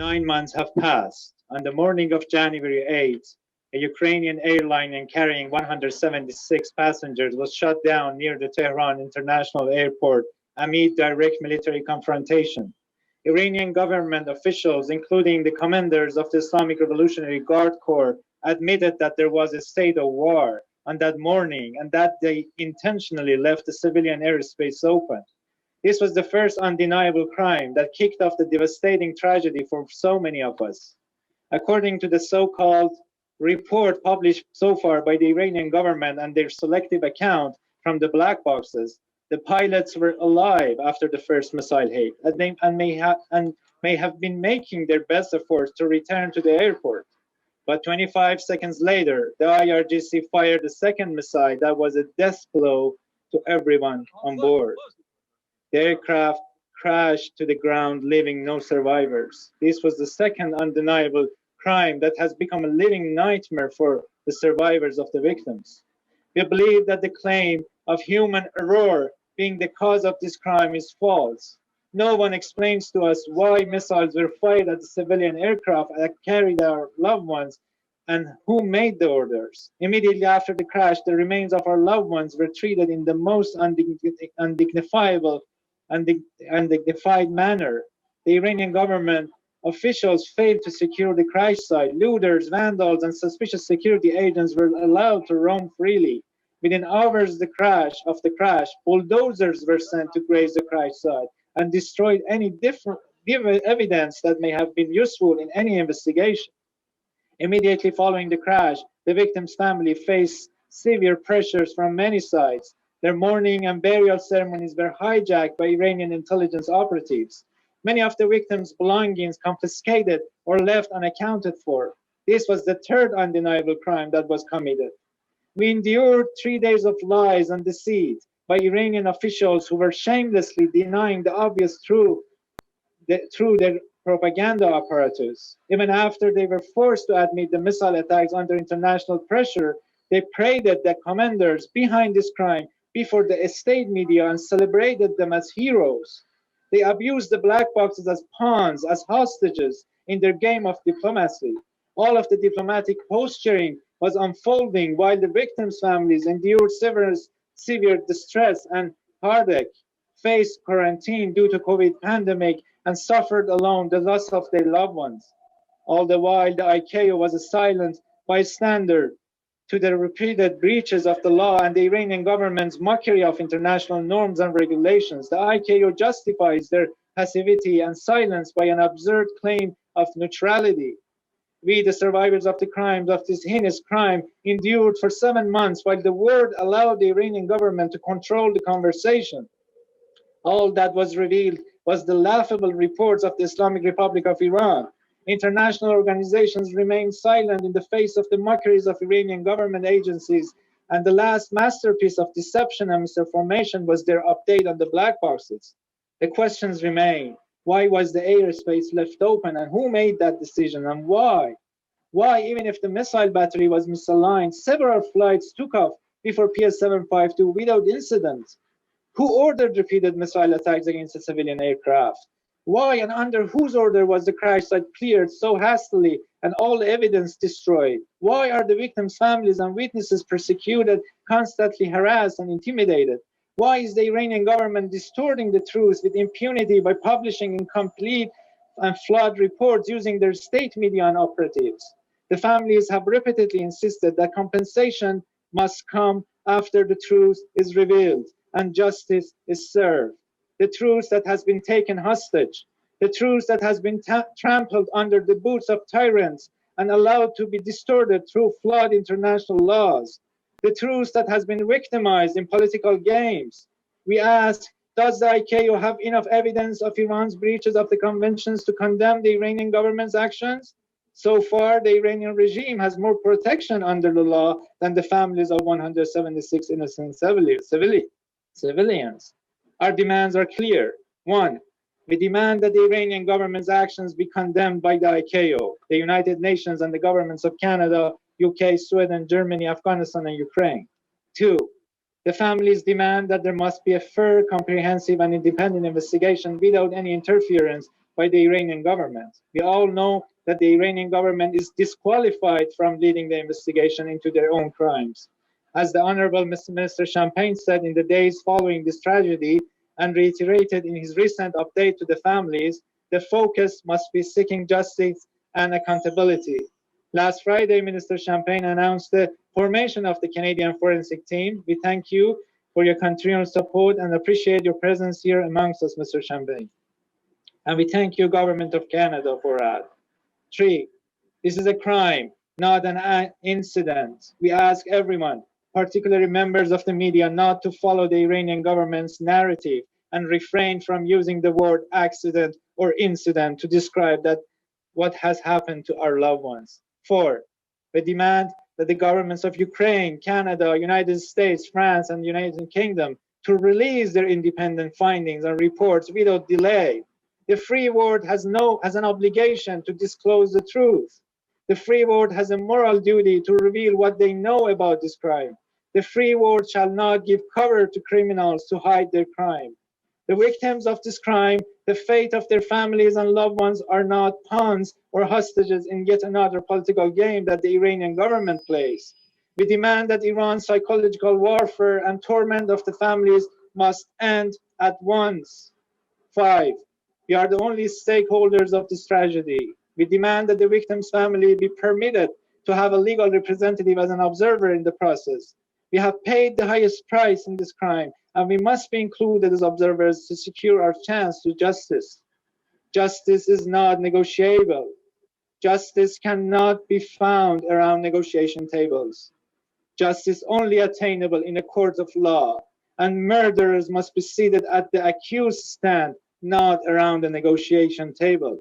9 months have passed. On the morning of January 8th, a Ukrainian airline carrying 176 passengers was shot down near the Tehran International Airport amid direct military confrontation. Iranian government officials, including the commanders of the Islamic Revolutionary Guard Corps, admitted that there was a state of war on that morning and that they intentionally left the civilian airspace open. This was the first undeniable crime that kicked off the devastating tragedy for so many of us. According to the so-called report published so far by the Iranian government and their selective account from the black boxes, the pilots were alive after the first missile hit and may have been making their best efforts to return to the airport. But 25 seconds later, the IRGC fired a second missile that was a death blow to everyone on board. The aircraft crashed to the ground, leaving no survivors. This was the second undeniable crime that has become a living nightmare for the survivors of the victims. We believe that the claim of human error being the cause of this crime is false. No one explains to us why missiles were fired at the civilian aircraft that carried our loved ones and who made the orders. Immediately after the crash, the remains of our loved ones were treated in the most undignified manner. The Iranian government officials failed to secure the crash site. Looters, vandals, and suspicious security agents were allowed to roam freely. Within hours of the crash, bulldozers were sent to graze the crash site and destroyed any evidence that may have been useful in any investigation. Immediately following the crash, the victims' family faced severe pressures from many sides. Their mourning and burial ceremonies were hijacked by Iranian intelligence operatives. Many of the victims' belongings confiscated or left unaccounted for. This was the third undeniable crime that was committed. We endured 3 days of lies and deceit by Iranian officials who were shamelessly denying the obvious truth through their propaganda apparatus. Even after they were forced to admit the missile attacks under international pressure, they paraded the commanders behind this crime before the state media and celebrated them as heroes. They abused the black boxes as pawns, as hostages in their game of diplomacy. All of the diplomatic posturing was unfolding while the victims' families endured severe distress and heartache, faced quarantine due to COVID pandemic, and suffered alone the loss of their loved ones. All the while, the ICAO was a silent bystander to the repeated breaches of the law and the Iranian government's mockery of international norms and regulations. The ICAO justifies their passivity and silence by an absurd claim of neutrality. We, the survivors of the crimes of this heinous crime, endured for 7 months while the world allowed the Iranian government to control the conversation. All that was revealed was the laughable reports of the Islamic Republic of Iran. International organizations remained silent in the face of the mockeries of Iranian government agencies, and the last masterpiece of deception and misinformation was their update on the black boxes. The questions remain. Why was the airspace left open, and who made that decision, and why? Why, even if the missile battery was misaligned, several flights took off before PS752 without incident? Who ordered repeated missile attacks against the civilian aircraft? Why and under whose order was the crash site cleared so hastily and all evidence destroyed? Why are the victims' families and witnesses persecuted, constantly harassed and intimidated? Why is the Iranian government distorting the truth with impunity by publishing incomplete and flawed reports using their state media and operatives? The families have repeatedly insisted that compensation must come after the truth is revealed and justice is served. The truth that has been taken hostage, the truth that has been trampled under the boots of tyrants and allowed to be distorted through flawed international laws, the truth that has been victimized in political games. We ask, does the ICAO have enough evidence of Iran's breaches of the conventions to condemn the Iranian government's actions? So far, the Iranian regime has more protection under the law than the families of 176 innocent civilians. Our demands are clear. 1. We demand that the Iranian government's actions be condemned by the ICAO, the United Nations, and the governments of Canada, UK, Sweden, Germany, Afghanistan, and Ukraine. 2. The families demand that there must be a fair, comprehensive, and independent investigation without any interference by the Iranian government. We all know that the Iranian government is disqualified from leading the investigation into their own crimes. As the Honorable Minister Champagne said in the days following this tragedy and reiterated in his recent update to the families, the focus must be seeking justice and accountability. Last Friday, Minister Champagne announced the formation of the Canadian forensic team. We thank you for your continued support and appreciate your presence here amongst us, Mr. Champagne. And we thank you, Government of Canada, for that. 3, this is a crime, not an incident. We ask everyone, particularly members of the media, not to follow the Iranian government's narrative and refrain from using the word accident or incident to describe that what has happened to our loved ones. 4, we demand that the governments of Ukraine, Canada, United States, France, and United Kingdom to release their independent findings and reports without delay. The free world has an obligation to disclose the truth. The free world has a moral duty to reveal what they know about this crime. The free world shall not give cover to criminals to hide their crime. The victims of this crime, the fate of their families and loved ones are not pawns or hostages in yet another political game that the Iranian government plays. We demand that Iran's psychological warfare and torment of the families must end at once. 5, we are the only stakeholders of this tragedy. We demand that the victim's family be permitted to have a legal representative as an observer in the process. We have paid the highest price in this crime, and we must be included as observers to secure our chance to justice. Justice is not negotiable. Justice cannot be found around negotiation tables. Justice only attainable in a court of law, and murderers must be seated at the accused stand, not around the negotiation table.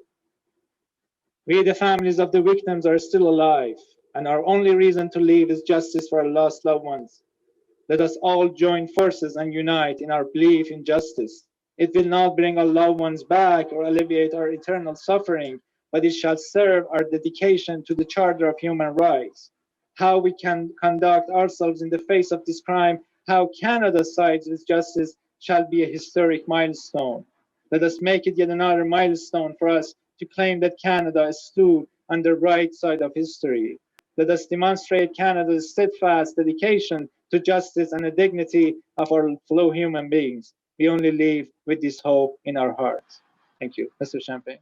We, the families of the victims, are still alive, and our only reason to live is justice for our lost loved ones. Let us all join forces and unite in our belief in justice. It will not bring our loved ones back or alleviate our eternal suffering, but it shall serve our dedication to the Charter of Human Rights. How we can conduct ourselves in the face of this crime, how Canada sides with justice, shall be a historic milestone. Let us make it yet another milestone for us to claim that Canada stood on the right side of history. Let us demonstrate Canada's steadfast dedication to justice and the dignity of our fellow human beings. We only live with this hope in our hearts. Thank you, Mr. Champagne.